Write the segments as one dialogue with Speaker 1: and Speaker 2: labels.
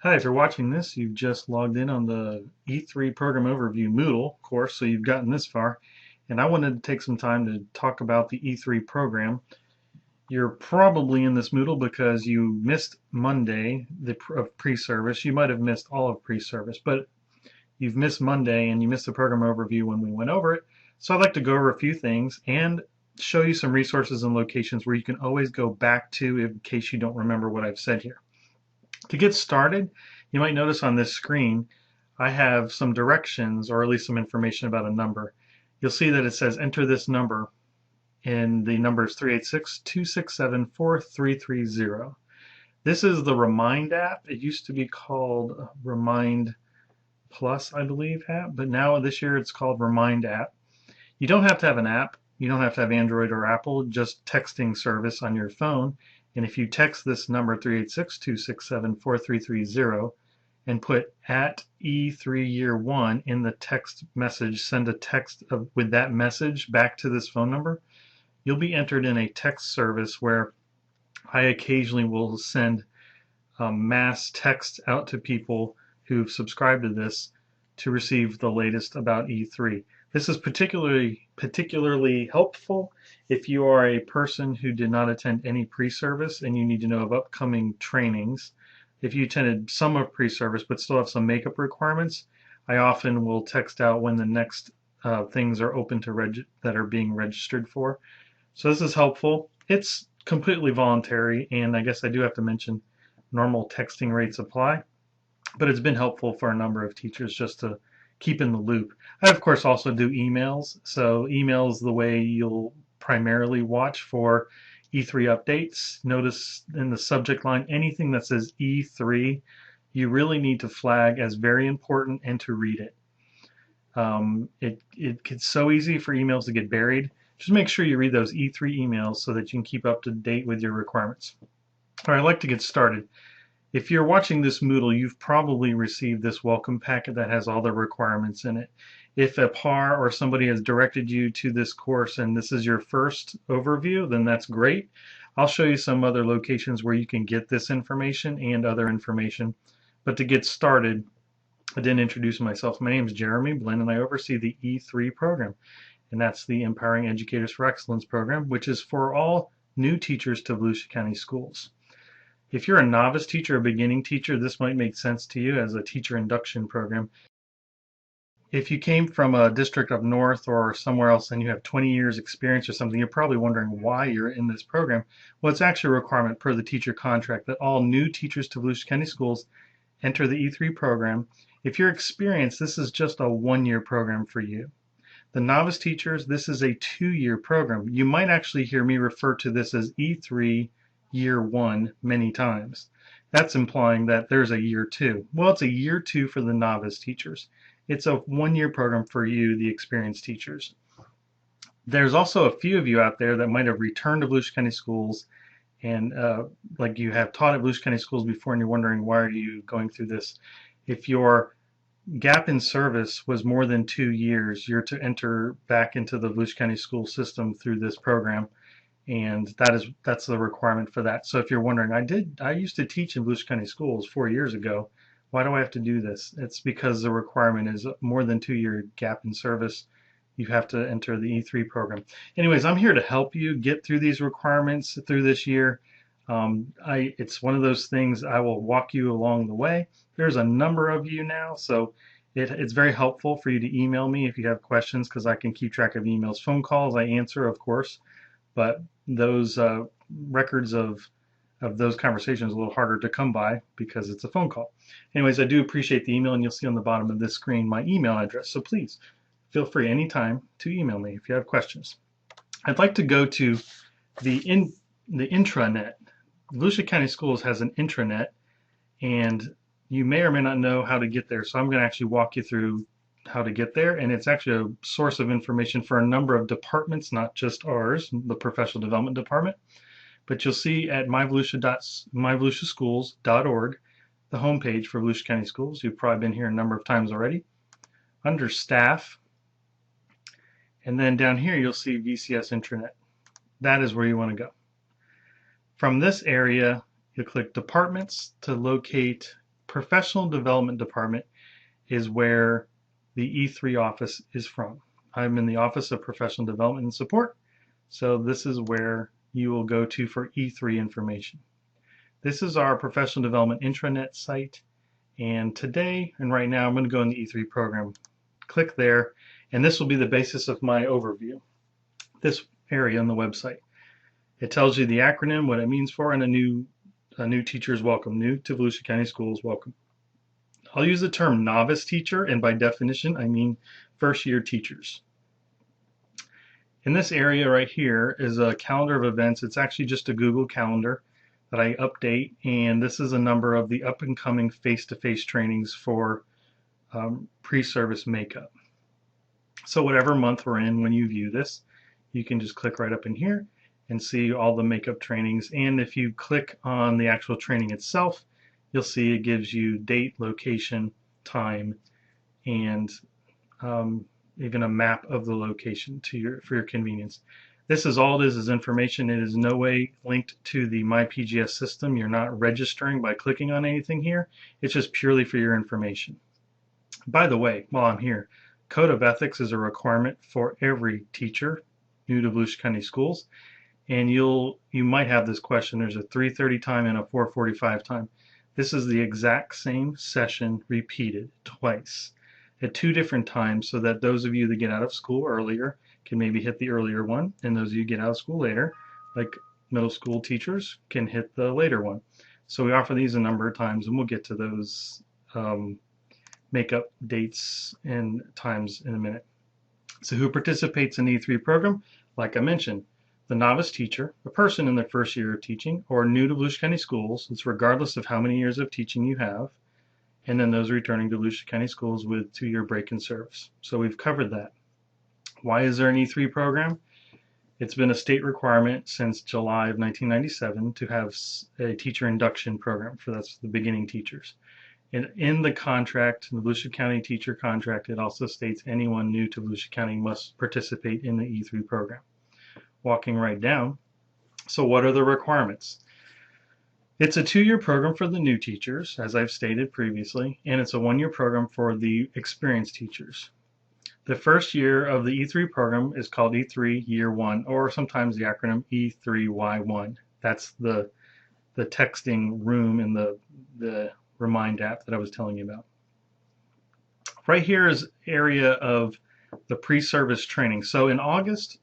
Speaker 1: Hi, if you're watching this, you've just logged in on the E3 Program Overview Moodle course, so you've gotten this far. And I wanted to take some time to talk about the E3 program. You're probably in this Moodle because you missed Monday of pre-service. You might have missed all of pre-service, but you've missed Monday and you missed the program overview when we went over it. So I'd like to go over a few things and show you some resources and locations where you can always go back to in case you don't remember what I've said here. To get started, you might notice on this screen I have some directions or at least some information about a number. You'll see that it says enter this number, and the number is 386-267-4330. This is the Remind app. It used to be called Remind Plus, I believe, app, but now this year it's called Remind app. You don't have to have an app. You don't have to have Android or Apple, just texting service on your phone. And if you text this number 386-267-4330 and put at E3 year 1 in the text message, send a text with that message back to this phone number, you'll be entered in a text service where I occasionally will send mass text out to people who've subscribed to this to receive the latest about E3. This is particularly helpful if you are a person who did not attend any pre-service and you need to know of upcoming trainings. If you attended some of pre-service but still have some makeup requirements, I often will text out when the next things are open to that are being registered for. So this is helpful. It's completely voluntary, and I guess I do have to mention normal texting rates apply, but it's been helpful for a number of teachers just to keep in the loop. I, of course, also do emails. So emails the way you'll primarily watch for E3 updates. Notice in the subject line, anything that says E3, you really need to flag as very important and to read it. It's so easy for emails to get buried. Just make sure you read those E3 emails so that you can keep up to date with your requirements. All right, I'd like to get started. If you're watching this Moodle, you've probably received this welcome packet that has all the requirements in it. If a PAR or somebody has directed you to this course and this is your first overview, then that's great. I'll show you some other locations where you can get this information and other information. But to get started, I didn't introduce myself. My name is Jeremy Blinn, and I oversee the E3 program, and that's the Empowering Educators for Excellence program, which is for all new teachers to Volusia County Schools. If you're a novice teacher or beginning teacher, this might make sense to you as a teacher induction program. If you came from a district up north or somewhere else and you have 20 years experience or something, you're probably wondering why you're in this program. Well, it's actually a requirement per the teacher contract that all new teachers to Volusia County Schools enter the E3 program. If you're experienced, this is just a 1-year program for you. The novice teachers, this is a 2-year program. You might actually hear me refer to this as E3 year 1 many times. That's implying that there's a year 2. Well, it's a year 2 for the novice teachers. It's a 1-year program for you, the experienced teachers. There's also a few of you out there that might have returned to Volusia County Schools and like you have taught at Volusia County Schools before and you're wondering why are you going through this. If your gap in service was more than 2 years, you're to enter back into the Volusia County school system through this program, and that's the requirement for that. So if you're wondering, I used to teach in Volusia County Schools 4 years ago, why do I have to do this? It's because the requirement is more than 2-year gap in service. You have to enter the E3 program. Anyways, I'm here to help you get through these requirements through this year. It's one of those things I will walk you along the way. There's a number of you now, so it's very helpful for you to email me if you have questions because I can keep track of emails. Phone calls I answer, of course, but those records of those conversations are a little harder to come by because it's a phone call. Anyways, I do appreciate the email, and you'll see on the bottom of this screen my email address. So please feel free anytime to email me if you have questions. I'd like to go to the intranet. Volusia County Schools has an intranet, and you may or may not know how to get there. So I'm going to actually walk you through how to get there, and it's actually a source of information for a number of departments, not just ours, the professional development department. But you'll see at myvolusiaschools.org, the homepage for Volusia County Schools. You've probably been here a number of times already. Under staff, and then down here you'll see VCS intranet. That is where you want to go. From this area, you click departments to locate Professional Development Department is where the E3 office is from. I'm in the Office of Professional Development and Support, so this is where you will go to for E3 information. This is our professional development intranet site, and today and right now I'm going to go in the E3 program. Click there, and this will be the basis of my overview. This area on the website. It tells you the acronym, what it means for, and a new teacher's welcome. New to Volusia County Schools welcome. I'll use the term novice teacher, and by definition I mean first year teachers. In this area right here is a calendar of events. It's actually just a Google Calendar that I update, and this is a number of the up and coming face-to-face trainings for pre-service makeup. So whatever month we're in when you view this, you can just click right up in here and see all the makeup trainings. And if you click on the actual training itself, you'll see it gives you date, location, time, and even a map of the location for your convenience. This is all it is information. It is no way linked to the MyPGS system. You're not registering by clicking on anything here. It's just purely for your information. By the way, while I'm here, Code of Ethics is a requirement for every teacher new to Volusia County Schools, and you might have this question. There's a 3:30 time and a 4:45 time. This is the exact same session repeated twice at two different times, so that those of you that get out of school earlier can maybe hit the earlier one, and those of you get out of school later, like middle school teachers, can hit the later one. So we offer these a number of times, and we'll get to those makeup dates and times in a minute. So who participates in the E3 program? Like I mentioned, the novice teacher, a person in their first year of teaching, or new to Volusia County Schools. It's regardless of how many years of teaching you have. And then those returning to Volusia County Schools with 2-year break in service. So we've covered that. Why is there an E3 program? It's been a state requirement since July of 1997 to have a teacher induction program that's the beginning teachers. And in the contract, the Volusia County teacher contract, it also states anyone new to Volusia County must participate in the E3 program. Walking right down, so what are the requirements? It's a 2-year program for the new teachers, as I've stated previously, and it's a 1-year program for the experienced teachers. The first year of the E3 program is called E3 Year 1, or sometimes the acronym E3Y1. That's the texting room in the Remind app that I was telling you about. Right here is area of the pre-service training. So in August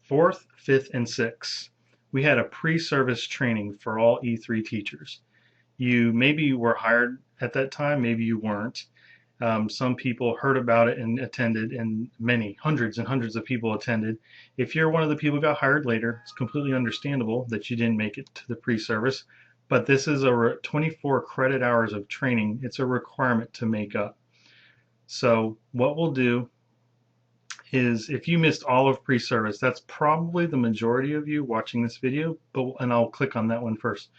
Speaker 1: 4th, 5th, and 6th, we had a pre-service training for all E3 teachers. You maybe were hired at that time, maybe you weren't. Some people heard about it and attended, and hundreds and hundreds of people attended. If you're one of the people who got hired later, it's completely understandable that you didn't make it to the pre-service, but this is a 24 credit hours of training. It's a requirement to make up. So what we'll do is, if you missed all of pre-service, that's probably the majority of you watching this video, and I'll click on that one first.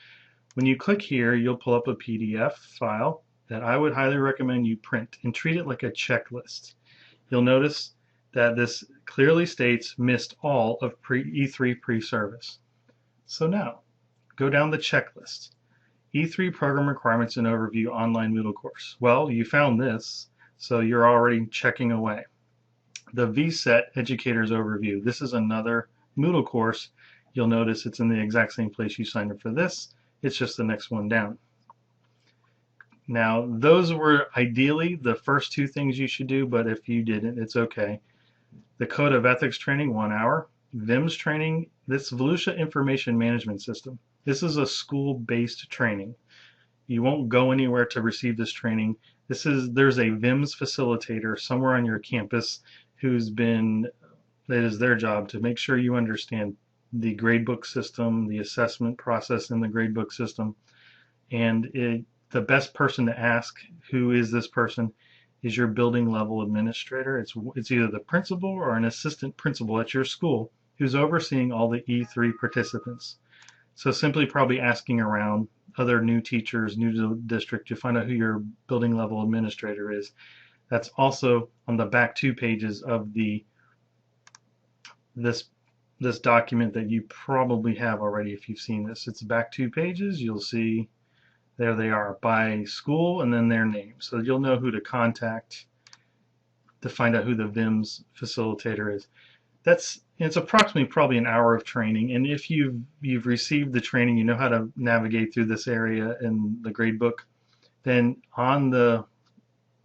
Speaker 1: When you click here, you'll pull up a PDF file that I would highly recommend you print and treat it like a checklist. You'll notice that this clearly states missed all of E3 pre-service. So now, go down the checklist. E3 Program Requirements and Overview Online Moodle Course. Well, you found this, so you're already checking away. The VSET Educator's Overview. This is another Moodle course. You'll notice it's in the exact same place you signed up for this. It's just the next one down. Now, those were ideally the first two things you should do, but if you didn't, it's okay. The Code of Ethics training, 1 hour. VIMS training, this Volusia Information Management System. This is a school-based training. You won't go anywhere to receive this training. There's a VIMS facilitator somewhere on your campus that is their job to make sure you understand the gradebook system, the assessment process in the gradebook system. And the best person to ask, who is this person, is your building level administrator. It's either the principal or an assistant principal at your school who's overseeing all the E3 participants. So simply probably asking around other new teachers, new to the district, to find out who your building level administrator is. That's also on the back 2 pages of this document that you probably have already if you've seen this. It's back 2 pages. You'll see There they are by school and then their name. So you'll know who to contact to find out who the VIMS facilitator is. It's approximately probably an hour of training, and if you've received the training, you know how to navigate through this area in the gradebook, then on the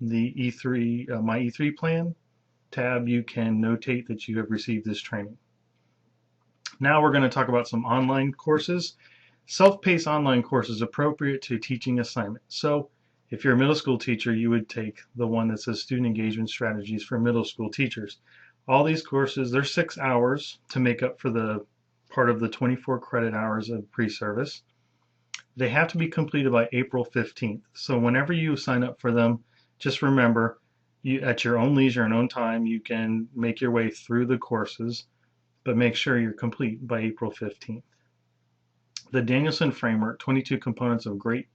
Speaker 1: E3 My E3 plan tab, you can notate that you have received this training. Now we're going to talk about some online courses. Self-paced online courses appropriate to teaching assignment. So if you're a middle school teacher, you would take the one that says Student Engagement Strategies for Middle School Teachers. All these courses, they're 6 hours to make up for the part of the 24 credit hours of pre-service. They have to be completed by April 15th. So whenever you sign up for them, just remember, at your own leisure and own time, you can make your way through the courses, but make sure you're complete by April 15th. The Danielson Framework, 22 Components of Great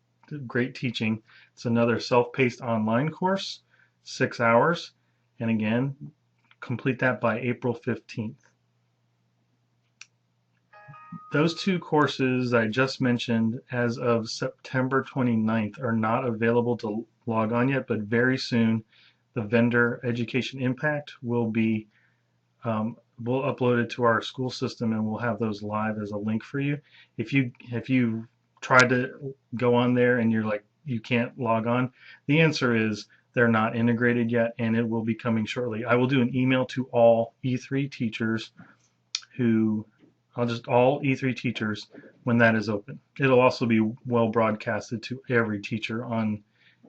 Speaker 1: Teaching. It's another self-paced online course, 6 hours, and again, complete that by April 15th. Those two courses I just mentioned as of September 29th are not available to log on yet, but very soon the vendor Education Impact will be we'll upload it to our school system, and we'll have those live as a link for you. If you tried to go on there and you're like you can't log on, the answer is they're not integrated yet, and it will be coming shortly. I will do an email to all E3 teachers all E3 teachers when that is open. It'll also be well broadcasted to every teacher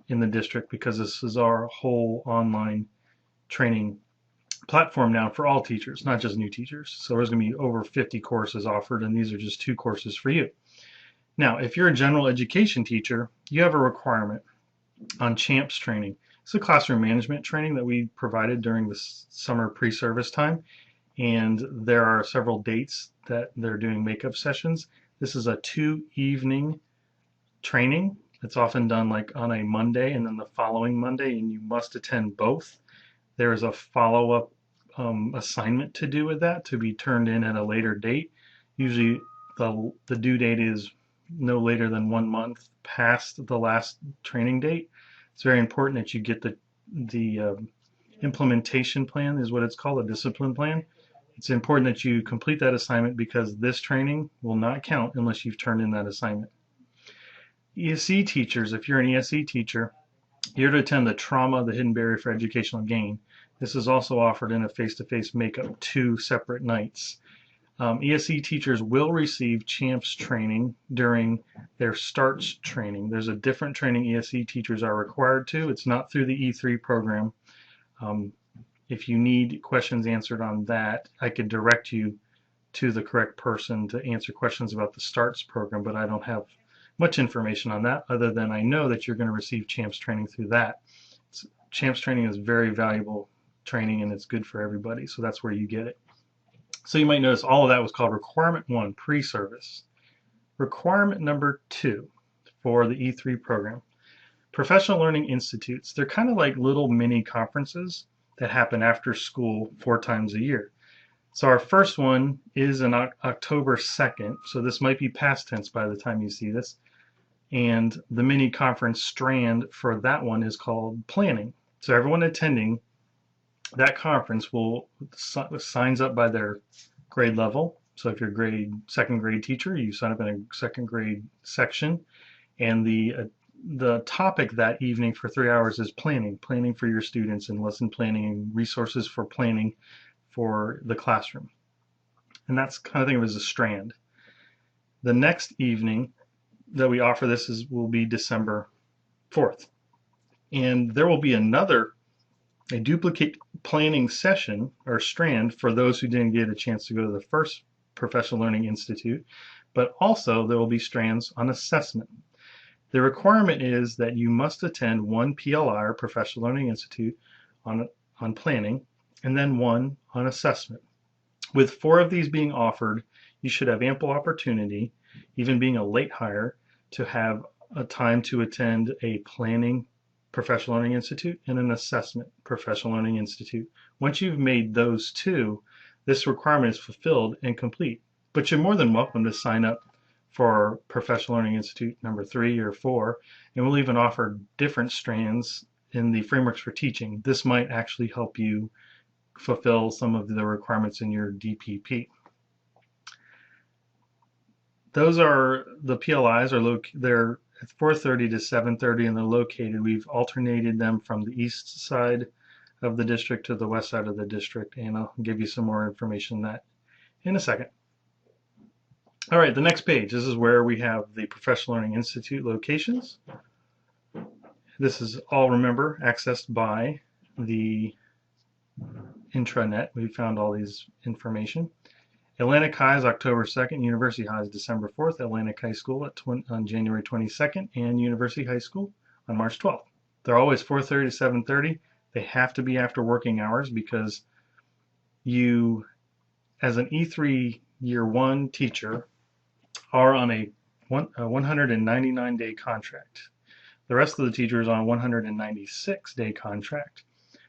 Speaker 1: in the district, because this is our whole online training platform now for all teachers, not just new teachers. So there's going to be over 50 courses offered, and these are just 2 courses for you. Now, if you're a general education teacher, you have a requirement on CHAMPS training. It's a classroom management training that we provided during the summer pre-service time, and there are several dates that they're doing makeup sessions. This is a 2-evening training. It's often done like on a Monday and then the following Monday, and you must attend both. There is a follow-up assignment to do with that, to be turned in at a later date. Usually the due date is no later than 1 month past the last training date. It's very important that you get the implementation plan, is what it's called, a discipline plan. It's important that you complete that assignment, because this training will not count unless you've turned in that assignment. ESE teachers, if you're an ESE teacher, you're to attend the Trauma, the Hidden Barrier for Educational Gain. This is also offered in a face-to-face makeup 2 separate nights. ESE teachers will receive CHAMPS training during their STARTS training. There's a different training ESE teachers are required to. It's not through the E3 program. If you need questions answered on that, I could direct you to the correct person to answer questions about the STARTS program, but I don't have much information on that, other than I know that you're going to receive CHAMPS training through that. CHAMPS training is very valuable training, and it's good for everybody, so that's where you get it. So you might notice all of that was called Requirement 1, pre-service. Requirement number 2 for the E3 program. Professional Learning Institutes. They're kind of like little mini conferences that happen after school 4 times a year. So our first one is on October 2nd, so this might be past tense by the time you see this. And the mini conference strand for that one is called Planning. So everyone attending that conference signs up by their grade level. So if you're a second grade teacher, you sign up in a second grade section, and the topic that evening for 3 hours is planning for your students, and lesson planning and resources for planning for the classroom. And that's kind of think of it as a strand. The next evening that we offer this will be December 4th. And there will be a duplicate planning session or strand for those who didn't get a chance to go to the first Professional Learning Institute, but also there will be strands on assessment. The requirement is that you must attend 1 PLI, or Professional Learning Institute, on planning, and then 1 on assessment. With 4 of these being offered, you should have ample opportunity, even being a late hire, to have a time to attend a planning Professional Learning Institute and an assessment Professional Learning Institute. Once you've made those 2, this requirement is fulfilled and complete. But you're more than welcome to sign up for Professional Learning Institute number 3 or 4, and we'll even offer different strands in the frameworks for teaching. This might actually help you fulfill some of the requirements in your DPP. Those are the PLIs they're at 4:30 to 7:30 and they're located. We've alternated them from the east side of the district to the west side of the district, and I'll give you some more information on that in a second. All right, the next page. This is where we have the Professional Learning Institute locations. This is all, remember, accessed by the intranet. We found all these information. Atlantic High is October 2nd, University High is December 4th, Atlantic High School on January 22nd, and University High School on March 12th. They're always 4:30 to 7:30. They have to be after working hours because you, as an E3 Year 1 teacher, are on a 199-day contract. The rest of the teachers are on a 196-day contract.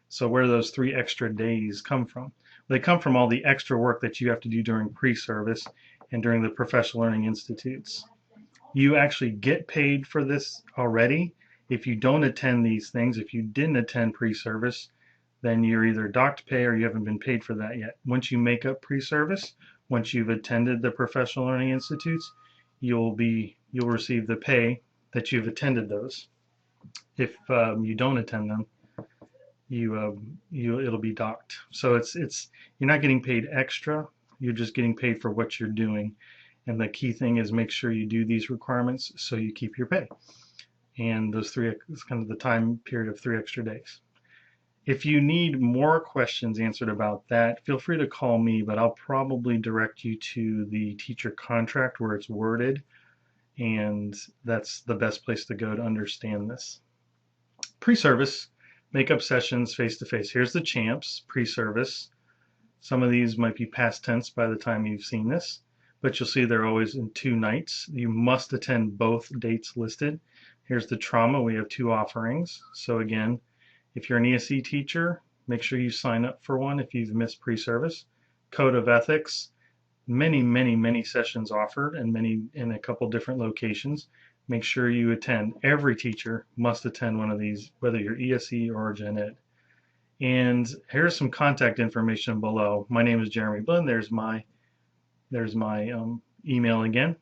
Speaker 1: So where do those 3 extra days come from? They come from all the extra work that you have to do during pre-service and during the Professional Learning Institutes. You actually get paid for this already. If you don't attend these things, if you didn't attend pre-service, then you're either docked pay or you haven't been paid for that yet. Once you make up pre-service, once you've attended the Professional Learning Institutes, you'll receive the pay that you've attended those. If you don't attend them, it'll be docked. So you're not getting paid extra, you're just getting paid for what you're doing. And the key thing is make sure you do these requirements so you keep your pay. And those 3 is kind of the time period of 3 extra days. If you need more questions answered about that, feel free to call me, but I'll probably direct you to the teacher contract where it's worded, and that's the best place to go to understand this. Pre-service, makeup sessions face-to-face. Here's the champs, pre-service. Some of these might be past tense by the time you've seen this, but you'll see they're always in 2 nights. You must attend both dates listed. Here's the trauma. We have 2 offerings. So again, if you're an ESE teacher, make sure you sign up for one if you've missed pre-service. Code of Ethics, many sessions offered and many in a couple different locations. Make sure you attend. Every teacher must attend one of these, whether you're ESE or Gen Ed. And here's some contact information below. My name is Jeremy Blinn. There's my email again.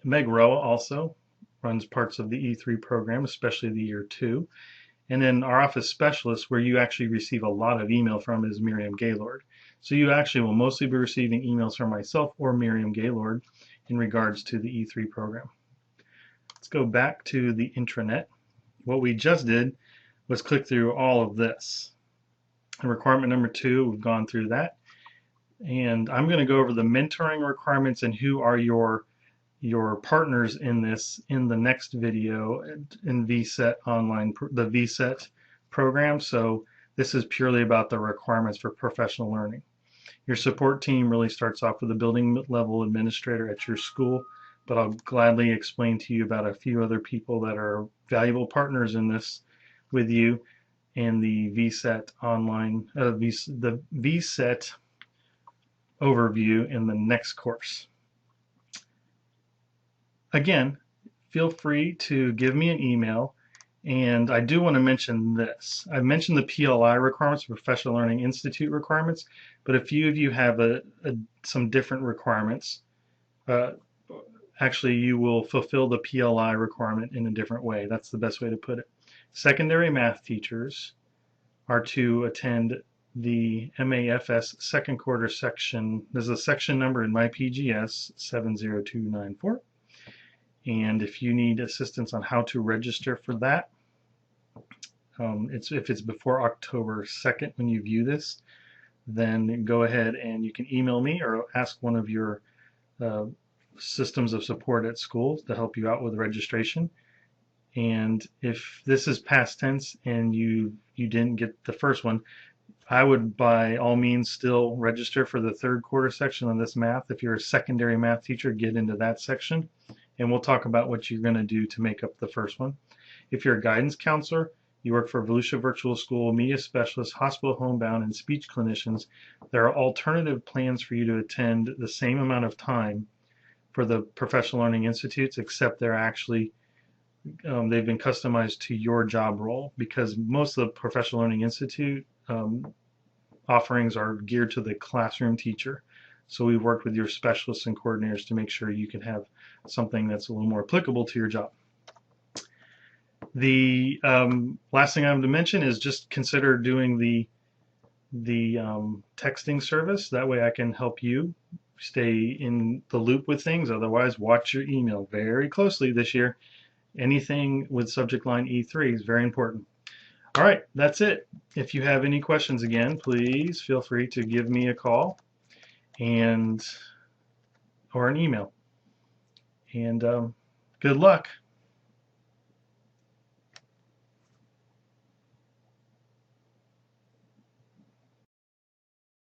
Speaker 1: Meg Roa also runs parts of the E3 program, especially the Year 2. And then our office specialist, where you actually receive a lot of email from, is Miriam Gaylord. So you actually will mostly be receiving emails from myself or Miriam Gaylord in regards to the E3 program. Let's go back to the intranet. What we just did was click through all of this. And requirement number 2, we've gone through that. And I'm going to go over the mentoring requirements and who are your partners in this in the next video in VSET online, the VSET program. So this is purely about the requirements for professional learning. Your support team really starts off with a building level administrator at your school, but I'll gladly explain to you about a few other people that are valuable partners in this with you in the VSET online, the VSET overview in the next course. Again, feel free to give me an email, and I do want to mention this. I mentioned the PLI requirements, Professional Learning Institute requirements, but a few of you have some different requirements. Actually, you will fulfill the PLI requirement in a different way. That's the best way to put it. Secondary math teachers are to attend the MAFS second quarter section. There's a section number in my PGS 70294. And if you need assistance on how to register for that, if it's before October 2nd when you view this, then go ahead and you can email me or ask one of your systems of support at school to help you out with registration. And if this is past tense and you didn't get the first one, I would by all means still register for the third quarter section on this math. If you're a secondary math teacher, get into that section, and we'll talk about what you're going to do to make up the first one. If you're a guidance counselor, you work for Volusia Virtual School, media specialists, hospital homebound, and speech clinicians, there are alternative plans for you to attend the same amount of time for the Professional Learning Institutes, except they're actually they've been customized to your job role, because most of the Professional Learning Institute offerings are geared to the classroom teacher. So we've worked with your specialists and coordinators to make sure you can have something that's a little more applicable to your job. The last thing I have to mention is just consider doing the texting service. That way I can help you stay in the loop with things. Otherwise, watch your email very closely this year. Anything with subject line E3 is very important. All right, that's it. If you have any questions, again, please feel free to give me a call or an email. And good luck.